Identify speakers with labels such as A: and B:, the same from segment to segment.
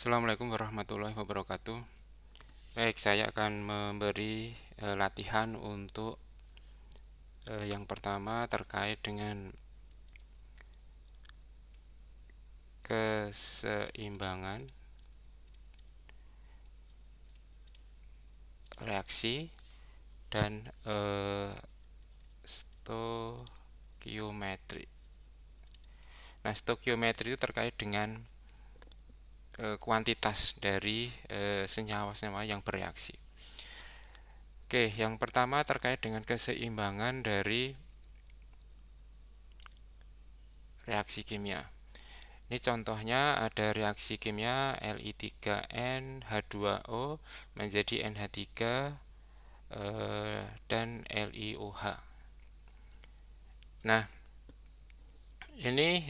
A: Assalamualaikum warahmatullahi wabarakatuh. Baik, saya akan memberi latihan untuk yang pertama terkait dengan keseimbangan reaksi dan stokiometri. Nah, stokiometri itu terkait dengan kuantitas dari senyawa-senyawa yang bereaksi. Oke, yang pertama terkait dengan keseimbangan dari reaksi kimia. Ini contohnya ada reaksi kimia Li3N H2O menjadi NH3 dan LiOH. Nah, ini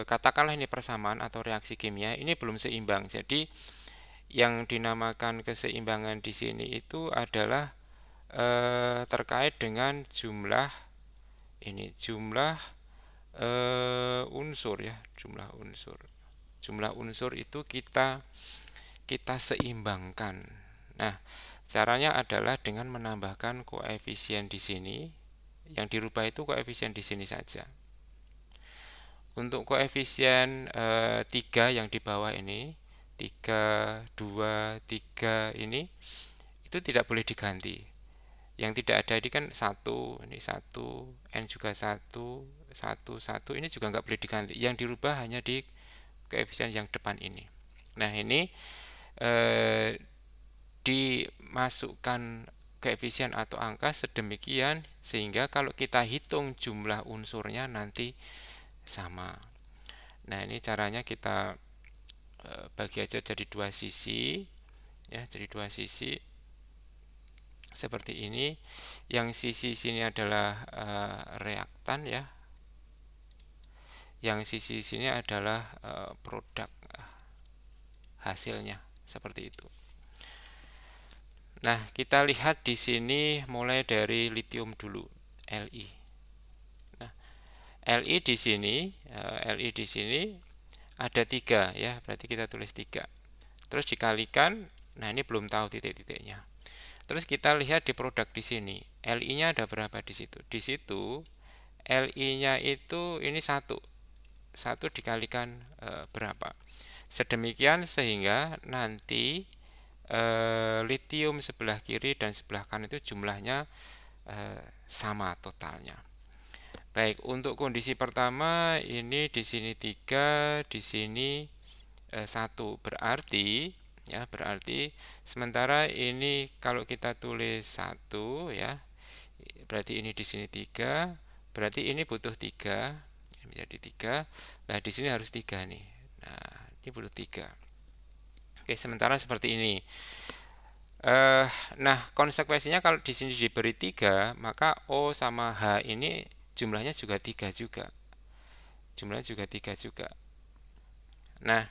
A: katakanlah ini persamaan atau reaksi kimia ini belum seimbang. Jadi yang dinamakan keseimbangan di sini itu adalah terkait dengan jumlah unsur ya, jumlah unsur. Jumlah unsur itu kita seimbangkan. Nah, caranya adalah dengan menambahkan koefisien di sini. Yang dirubah itu koefisien di sini saja. Untuk koefisien 3 yang di bawah ini, 3, 2, 3 ini itu tidak boleh diganti. Yang tidak ada ini kan 1, ini 1, N juga 1, 1, 1, ini juga nggak boleh diganti. Yang dirubah hanya di koefisien yang depan ini. Nah, ini dimasukkan koefisien atau angka sedemikian sehingga kalau kita hitung jumlah unsurnya nanti sama. Nah, ini caranya kita bagi aja jadi dua sisi ya, jadi dua sisi seperti ini. Yang sisi sini adalah reaktan ya. Yang sisi sini adalah produk hasilnya seperti itu. Nah, kita lihat di sini mulai dari litium dulu, Li. Nah, Li di sini ada 3 ya, berarti kita tulis 3. Terus dikalikan, nah ini belum tahu titik-titiknya. Terus kita lihat di produk di sini, Li-nya ada berapa di situ? Di situ Li-nya itu ini 1. 1 dikalikan berapa? Sedemikian sehingga nanti litium sebelah kiri dan sebelah kanan itu jumlahnya sama totalnya. Baik, untuk kondisi pertama ini di sini 3, di sini 1. Berarti sementara ini kalau kita tulis 1 ya, berarti ini di sini 3, berarti ini butuh 3, menjadi 3. Nah, di sini harus 3 nih. Nah, ini butuh 3. Oke, sementara seperti ini. Nah, konsekuensinya kalau di sini diberi 3, maka O sama H ini jumlahnya juga 3 juga. Jumlahnya juga 3 juga. Nah,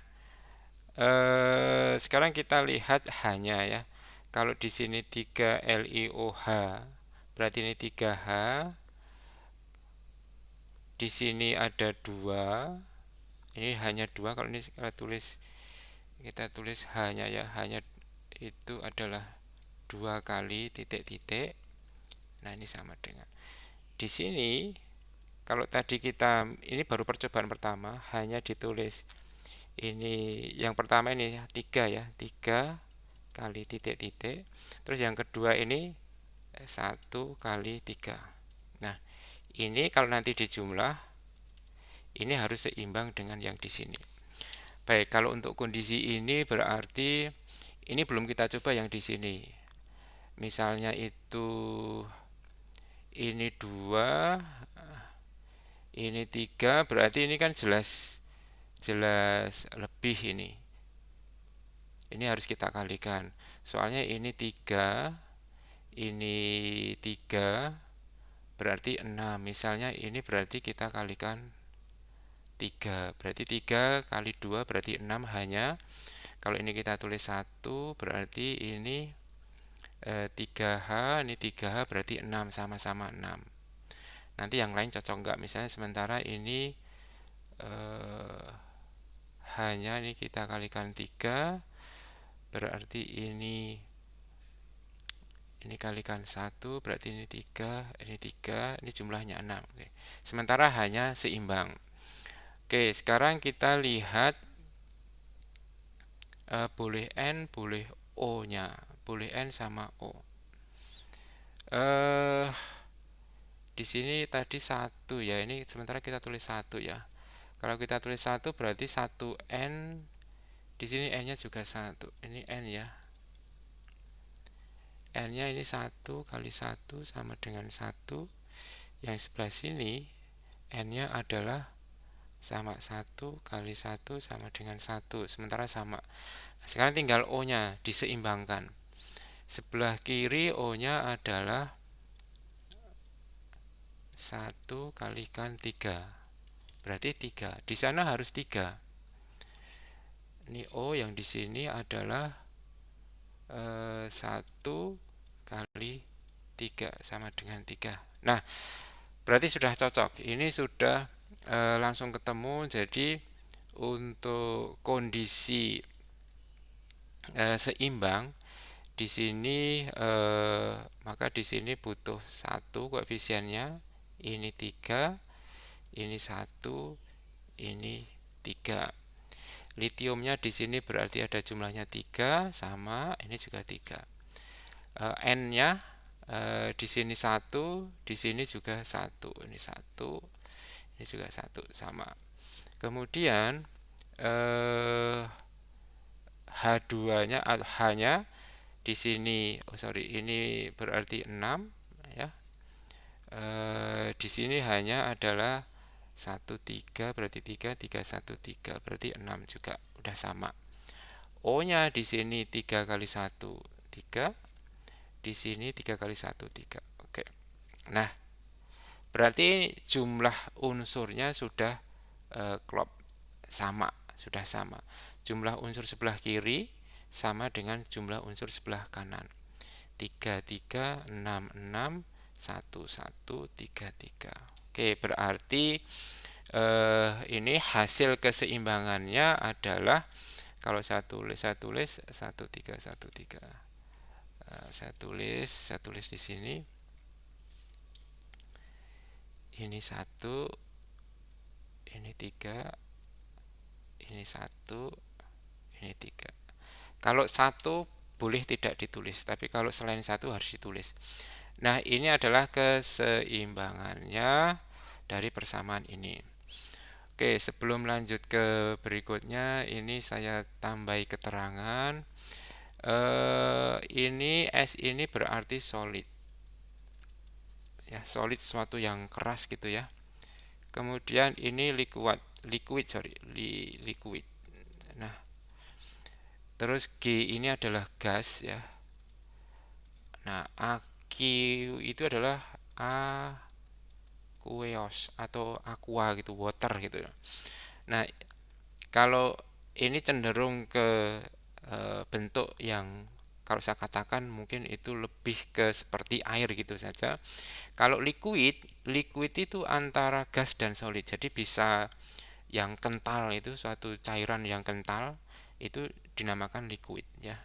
A: sekarang kita lihat H-nya ya. Kalau di sini 3 LiOH, berarti ini 3H. Di sini ada 2. Ini hanya 2. Kalau ini kita tulis H-nya ya. H-nya itu adalah 2 kali titik-titik. Nah, ini sama dengan di sini. Kalau tadi kita ini baru percobaan pertama, hanya ditulis ini yang pertama ini 3 ya, 3 kali titik-titik. Terus yang kedua ini 1 kali 3. Nah, ini kalau nanti dijumlah ini harus seimbang dengan yang di sini. Baik, kalau untuk kondisi ini berarti ini belum kita coba yang di sini. Misalnya itu ini 2, ini 3, berarti ini kan jelas lebih ini. Ini harus kita kalikan. Soalnya ini 3, ini 3, berarti 6. Misalnya ini berarti kita kalikan 3. Berarti 3 kali 2 berarti 6 hanya. Kalau ini kita tulis 1, berarti ini 3H, ini 3H berarti 6, sama-sama 6. Nanti yang lain cocok enggak? Misalnya sementara ini hanya ini kita kalikan 3, berarti ini kalikan 1, berarti ini 3, ini jumlahnya 6. Oke. Sementara hanya seimbang. Oke, sekarang kita lihat boleh N, boleh O-nya. Boleh N sama O. Di sini tadi 1 ya, ini sementara kita tulis 1 ya. Kalau kita tulis 1 berarti 1N, di sini N-nya juga 1. Ini N ya. N-nya ini 1 kali 1 sama dengan 1. Yang sebelah sini N-nya adalah sama 1 kali 1 sama dengan 1. Sementara sama. Nah, sekarang tinggal O-nya diseimbangkan. Sebelah kiri O-nya adalah 1 kalikan 3. Berarti 3. Di sana harus 3. Ini O yang di sini adalah 1 kali 3 sama dengan 3. Nah, berarti sudah cocok. Ini sudah langsung ketemu. Jadi untuk kondisi seimbang di sini maka di sini butuh 1 koefisiennya, ini 3, ini 1, ini 3. Litiumnya di sini berarti ada jumlahnya 3 sama ini juga 3. N-nya di sini 1, di sini juga 1. Ini 1, ini juga 1 sama. Kemudian H2-nya hanya di sini, ini berarti 6 ya. Di sini hanya adalah 1, 3, berarti 3, 3, 1, 3, berarti 6 juga, udah sama. O-nya di sini 3 kali 1, 3, di sini 3 kali 1, 3. Oke. Nah, berarti jumlah unsurnya sudah klop, sama, sudah sama. Jumlah unsur sebelah kiri sama dengan jumlah unsur sebelah kanan. 3, 3, 6, 6, 1, 1, 3, 3. Oke, berarti ini hasil keseimbangannya adalah kalau saya tulis 1, 3, 1, 3. Saya tulis di sini. Ini 1, ini 3, ini 1, ini 3. Kalau 1 boleh tidak ditulis, tapi kalau selain 1 harus ditulis. Nah, ini adalah keseimbangannya dari persamaan ini. Oke, sebelum lanjut ke berikutnya, ini saya tambahi keterangan. Ini S ini berarti solid. Ya, solid sesuatu yang keras gitu ya. Kemudian ini liquid. Nah, terus G ini adalah gas ya. Nah, AQ itu adalah aqueous atau aqua gitu, water gitu. Nah, kalau ini cenderung ke bentuk yang kalau saya katakan mungkin itu lebih ke seperti air gitu saja. Kalau liquid itu antara gas dan solid. Jadi bisa yang kental itu suatu cairan yang kental itu dinamakan liquid ya.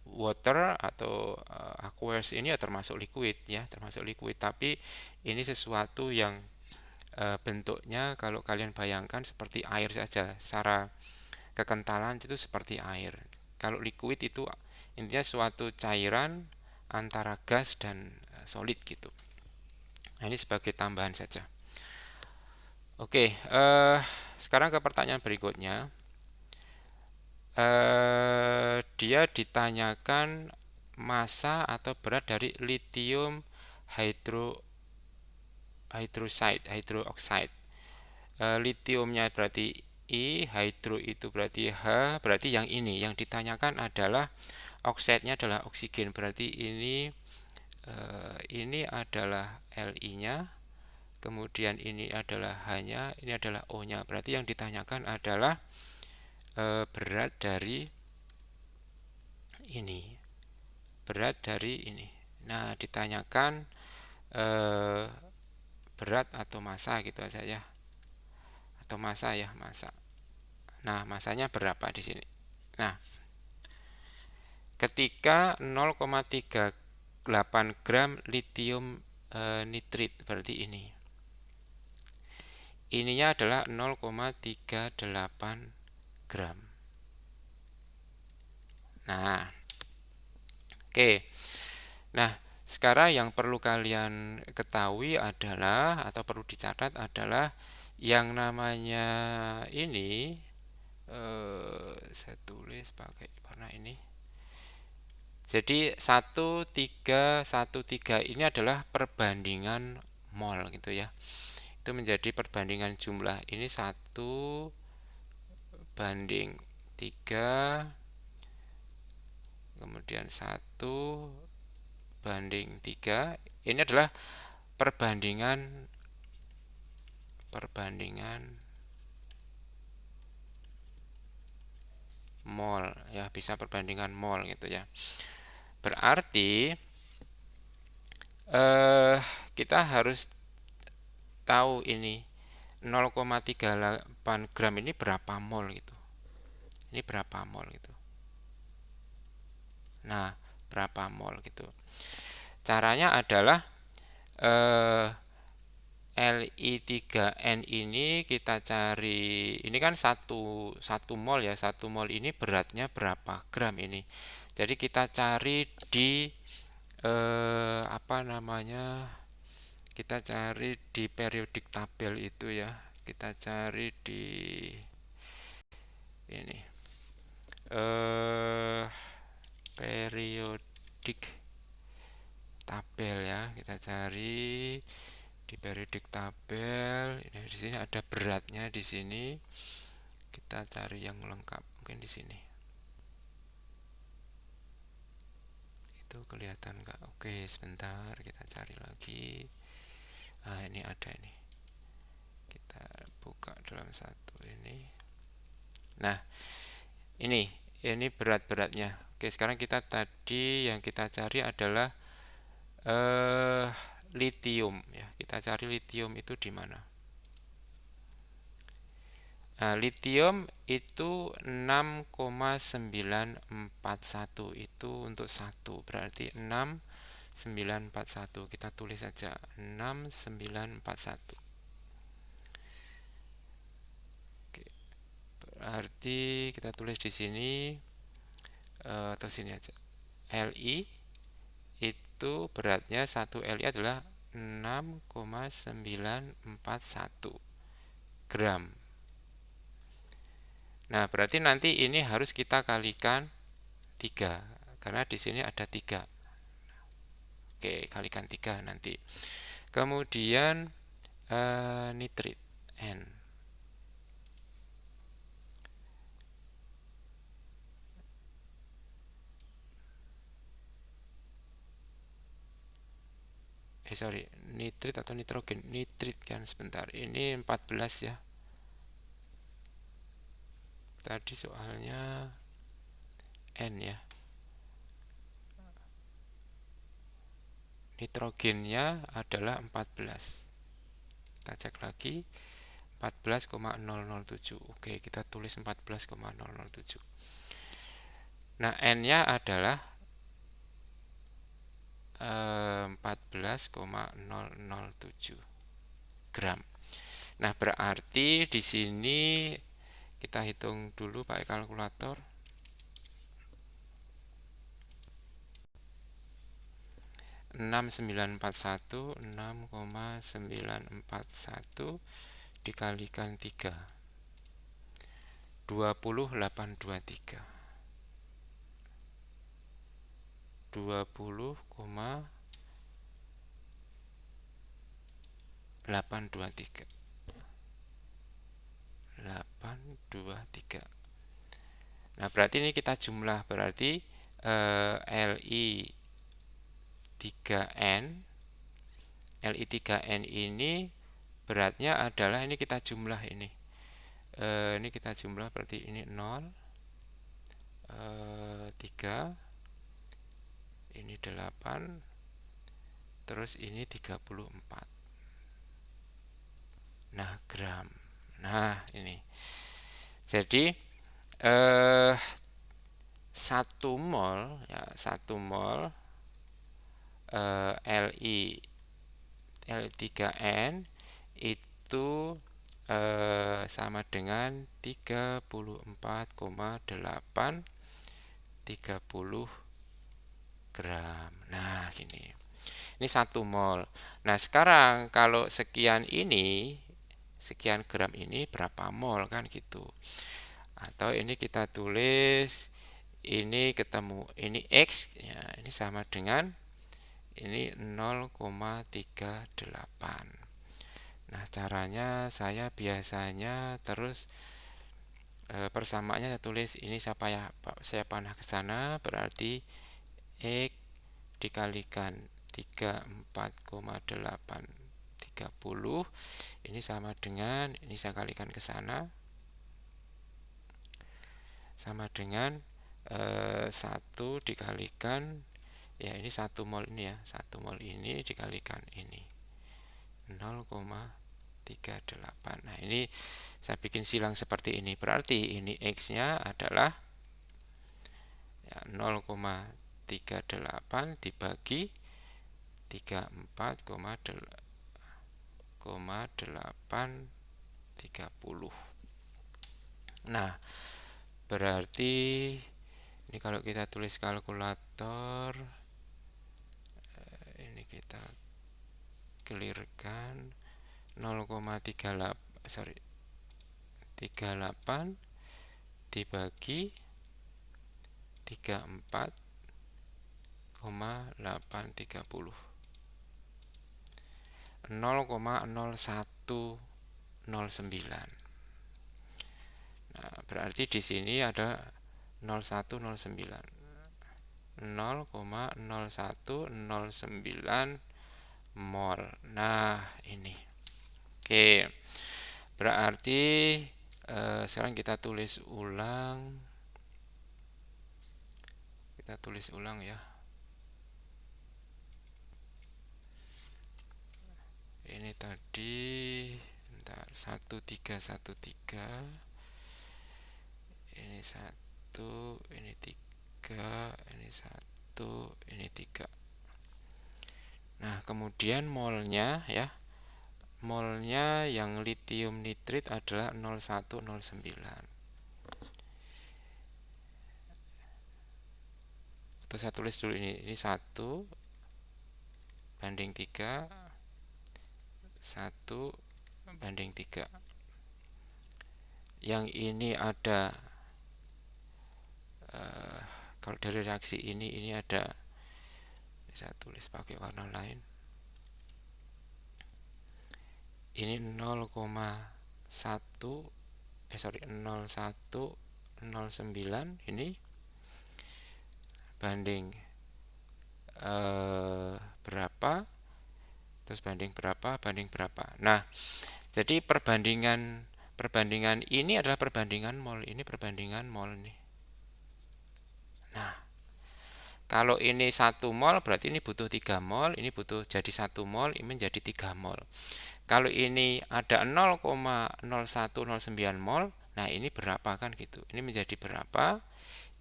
A: Water atau aqueous ini ya termasuk liquid ya, termasuk liquid. Tapi ini sesuatu yang bentuknya kalau kalian bayangkan seperti air saja, secara kekentalan itu seperti air. Kalau liquid itu intinya suatu cairan antara gas dan solid gitu. Nah, ini sebagai tambahan saja. Oke, sekarang ke pertanyaan berikutnya. Dia ditanyakan massa atau berat dari lithium hydroxide. Litiumnya berarti I, hydro itu berarti H, berarti yang ini yang ditanyakan adalah oksida adalah oksigen, berarti ini adalah Li-nya, kemudian ini adalah H-nya, ini adalah O-nya, berarti yang ditanyakan adalah berat dari ini, Nah, ditanyakan berat atau massa gitu aja ya, atau massa ya, massa. Nah, massanya berapa di sini? Nah, ketika 0,38 gram litium nitrit berarti ini. Ininya adalah 0,38 gram. Nah, oke. Nah, sekarang yang perlu kalian ketahui adalah atau perlu dicatat adalah yang namanya ini saya tulis pakai warna ini. Jadi 1313 ini adalah perbandingan mol gitu ya. Itu menjadi perbandingan jumlah. Ini 1 banding 3, kemudian 1 banding 3. Ini adalah perbandingan perbandingan mol ya, bisa perbandingan mol gitu ya. Berarti kita harus tahu ini 0,38 gram ini berapa mol gitu. Ini berapa mol gitu. Nah, berapa mol gitu. Caranya adalah Li3N ini kita cari, ini kan satu mol ya, 1 mol ini beratnya berapa gram ini. Jadi kita cari di apa namanya? Kita cari di periodik tabel itu ya. Kita cari di ini periodik tabel ya. Kita cari di periodik tabel. Ini di sini ada beratnya di sini. Kita cari yang lengkap mungkin di sini. Itu kelihatan nggak? Oke, sebentar kita cari lagi. Nah, ini ada ini. Kita buka dalam satu ini. Nah, ini berat-beratnya. Oke, sekarang kita tadi yang kita cari adalah litium ya. Kita cari litium itu di mana? Nah, litium itu 6,941 itu untuk 1. Berarti 6941. Kita tulis saja 6941. Oke. Berarti kita tulis di sini atau sini aja. Li itu beratnya 1 Li adalah 6,941 gram. Nah, berarti nanti ini harus kita kalikan 3 karena di sini ada 3. Oke, kalikan 3 nanti. Kemudian nitrit N. Sorry, nitrit atau nitrogen? Nitrit kan, sebentar. Ini 14 ya. Tadi soalnya N ya. Nitrogennya adalah 14. Kita cek lagi 14,007. Oke, kita tulis 14,007. Nah, N-nya adalah 14,007 gram. Nah, berarti di sini kita hitung dulu pakai kalkulator. 6,941 dikalikan 3. 20,823. 20,823. 823. Nah, berarti ini kita jumlah, berarti Li3N Li3N ini beratnya adalah, ini kita jumlah ini. Ini kita jumlah berarti ini 0, 3, ini 8, terus ini 34. Nah, gram. Nah, ini. Jadi eh 1 mol ya, 1 mol Li L3N itu sama dengan 34,830 gram. Nah, gini. Ini 1 mol. Nah, sekarang kalau sekian gram ini berapa mol kan gitu. Atau ini kita tulis ini ketemu ini X ya, ini sama dengan ini 0,38. Nah, caranya saya biasanya terus persamaannya saya tulis ini saya panah ke sana berarti X dikalikan 34,830 ini sama dengan ini saya kalikan ke sana sama dengan 1 dikalikan ya ini 1 mol ini ya 1 mol ini dikalikan ini 0,38. Nah, ini saya bikin silang seperti ini. Berarti ini X-nya adalah ya, 0,38 dibagi 34,830. Nah, berarti ini kalau kita tulis kalkulator ini kita clearkan 0,38 dibagi 34,830 0,0109. Nah, berarti di sini ada 0109 0,0109 mol. Nah, ini. Oke. Berarti sekarang kita tulis ulang. Kita tulis ulang ya. Ini tadi bentar 1313. Ini 1, ini 3, ini 1, ini 3. Nah, kemudian molnya ya. Molnya yang litium nitrit adalah 0109. Atau saya tulis dulu ini 1 banding 3, 1 banding 3. Yang ini ada kalau dari reaksi ini ada, saya tulis pakai warna lain. Ini 0109 ini banding berapa, terus banding berapa, banding berapa. Nah, jadi perbandingan ini adalah perbandingan mol, ini perbandingan mol nih. Nah, kalau ini 1 mol berarti ini butuh 3 mol, ini butuh jadi 1 mol, ini menjadi 3 mol. Kalau ini ada 0,0109 mol, nah ini berapa kan gitu. Ini menjadi berapa,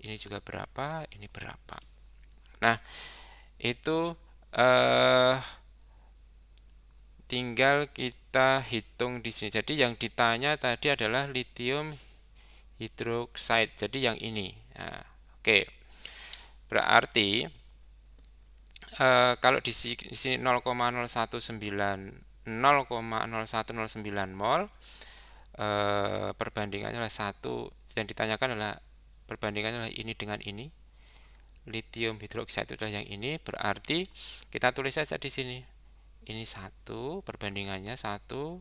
A: ini juga berapa, ini berapa. Nah, itu tinggal kita hitung di sini. Jadi yang ditanya tadi adalah lithium hydroxide. Jadi yang ini. Nah, oke. Berarti kalau di sini 0,0109 mol perbandingannya adalah 1. Yang ditanyakan adalah perbandingannya adalah ini dengan ini. Lithium hidroksida itu adalah yang ini. Berarti kita tulis saja di sini. Ini 1, perbandingannya 1.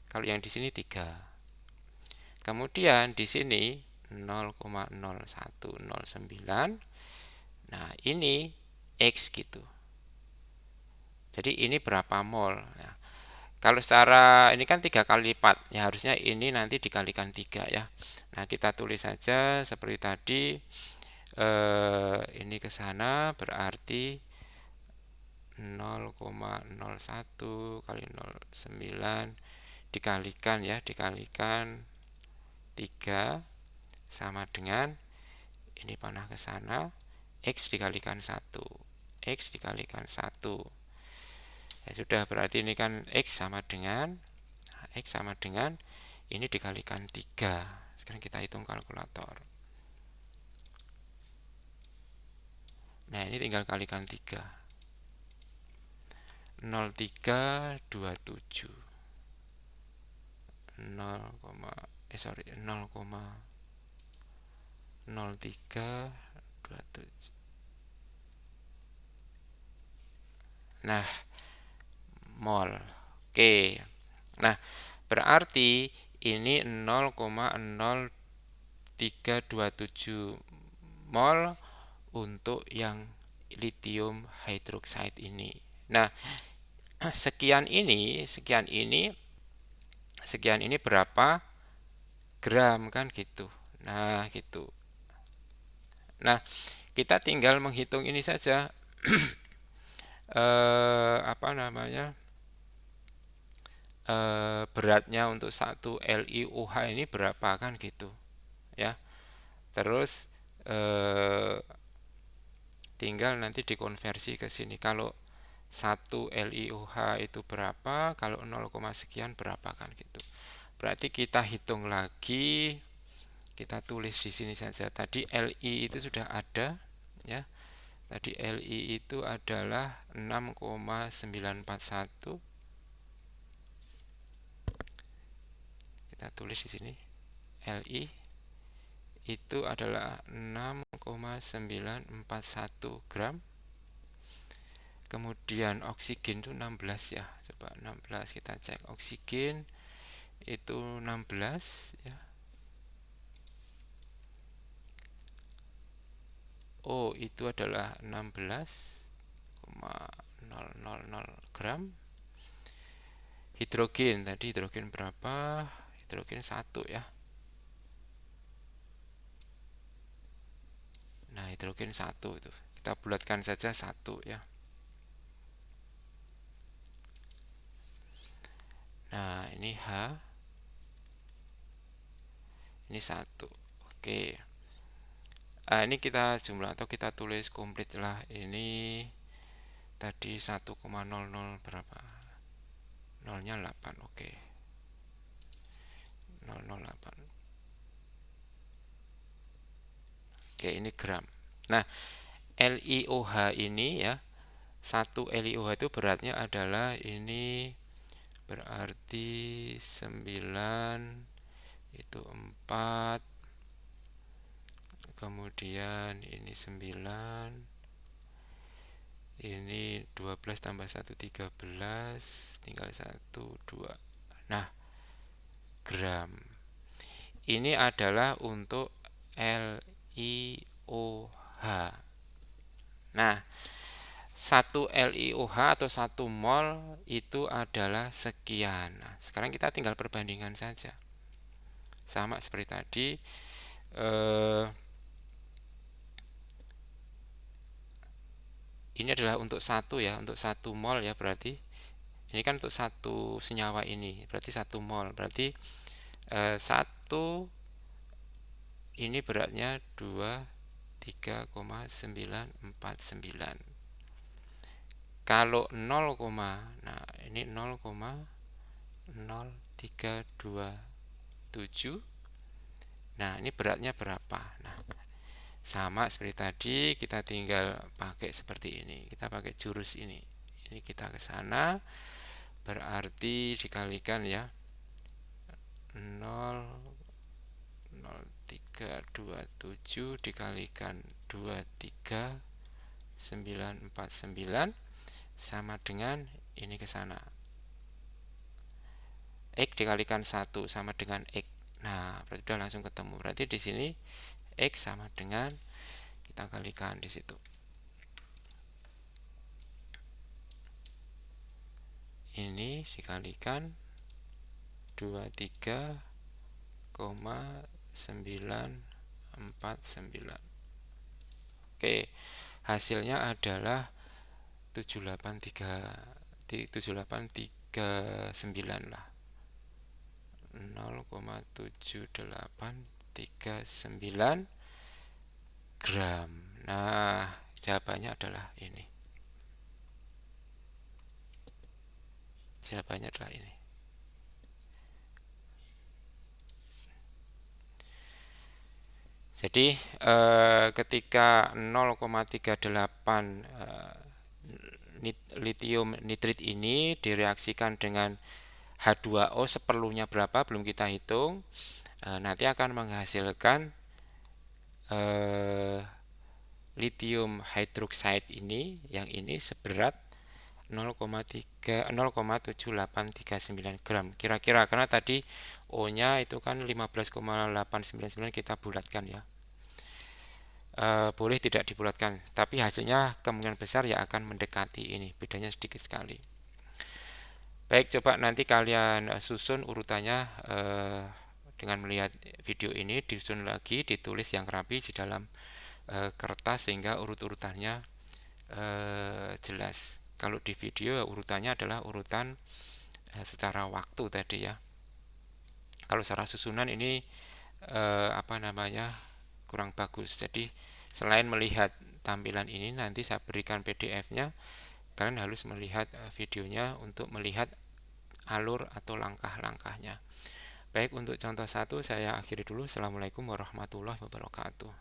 A: Kalau yang di sini 3. Kemudian di sini 0,0109. Nah, ini X gitu. Jadi ini berapa mol? Nah, kalau secara ini kan 3 kali lipat, ya harusnya ini nanti dikalikan 3 ya. Nah, kita tulis saja seperti tadi. Ini ke sana berarti 0,01 kali 0,9 dikalikan ya, dikalikan 3 sama dengan ini panah ke sana, X dikalikan 1. X dikalikan 1. Ya sudah, berarti ini kan X sama dengan ini dikalikan 3. Sekarang kita hitung kalkulator. Nah, ini tinggal kalikan 3. 0,327 0,0327. Nah, mol. Oke. Nah, berarti ini 0,0327 mol untuk yang lithium hydroxide ini. Nah, sekian ini berapa gram kan gitu. Nah, gitu. Nah, kita tinggal menghitung ini saja. Apa namanya? Beratnya untuk 1 LiOH ini berapa kan gitu. Ya. Terus tinggal nanti dikonversi ke sini. Kalau 1 LiOH itu berapa, kalau 0, sekian berapa kan gitu. Berarti kita hitung lagi, kita tulis di sini saja. Tadi Li itu sudah ada ya. Tadi Li itu adalah 6,941. Kita tulis di sini. Li itu adalah 6,941 gram. Kemudian oksigen itu 16 ya. Coba 16 kita cek. Oksigen itu 16 ya. Oh, itu adalah 16,000 gram. Hidrogen, tadi hidrogen berapa? Hidrogen 1 ya. Nah, hidrogen 1 itu. Kita bulatkan saja 1 ya. Nah, ini H. Ini 1. Oke. Ini kita jumlah atau kita tulis komplit lah. Ini tadi 1,00 berapa? Nolnya 8. Oke. 008. Oke, ini gram. Nah, LiOH ini ya, 1 LiOH itu beratnya adalah ini berarti 9 itu 4, kemudian ini 9, ini 12 tambah 1 13, tinggal 1 2. Nah, gram. Ini adalah untuk LiOH. Nah, 1 LiOH atau 1 mol itu adalah sekian. Nah, sekarang kita tinggal perbandingan saja. Sama seperti tadi. Ini adalah untuk 1 ya, untuk 1 mol ya berarti. Ini kan untuk 1 senyawa ini, berarti 1 mol. Berarti 1 ini beratnya 23,949. Kalau 0, nah ini 0,0327. Nah, ini beratnya berapa? Nah, sama seperti tadi, kita tinggal pakai seperti ini. Kita pakai jurus ini. Ini kita ke sana, berarti dikalikan ya 0,0327 dikalikan 23,949 sama dengan ini ke sana. X dikalikan 1 sama dengan X. Nah, berarti sudah langsung ketemu. Berarti di sini X sama dengan, kita kalikan di situ. Ini dikalikan 23,949. Oke, hasilnya adalah 7839 lah. 0,7839 gram. Nah, jawabannya adalah ini. Jawabannya adalah ini. Jadi ketika 0,38 litium nitrit ini direaksikan dengan H2O seperlunya berapa belum kita hitung, nanti akan menghasilkan lithium hydroxide ini, yang ini seberat 0,78839 gram kira-kira, karena tadi O-nya itu kan 15,899 kita bulatkan ya. Boleh tidak dibulatkan, tapi hasilnya kemungkinan besar ya akan mendekati ini, bedanya sedikit sekali. Baik, coba nanti kalian susun urutannya dengan melihat video ini, disusun lagi, ditulis yang rapi di dalam kertas sehingga urut-urutannya jelas. Kalau di video urutannya adalah urutan secara waktu tadi ya. Kalau secara susunan ini kurang bagus. Jadi selain melihat tampilan ini, nanti saya berikan PDF-nya. Kalian harus melihat videonya untuk melihat alur atau langkah-langkahnya. Baik, untuk contoh 1 saya akhiri dulu. Assalamualaikum warahmatullahi wabarakatuh.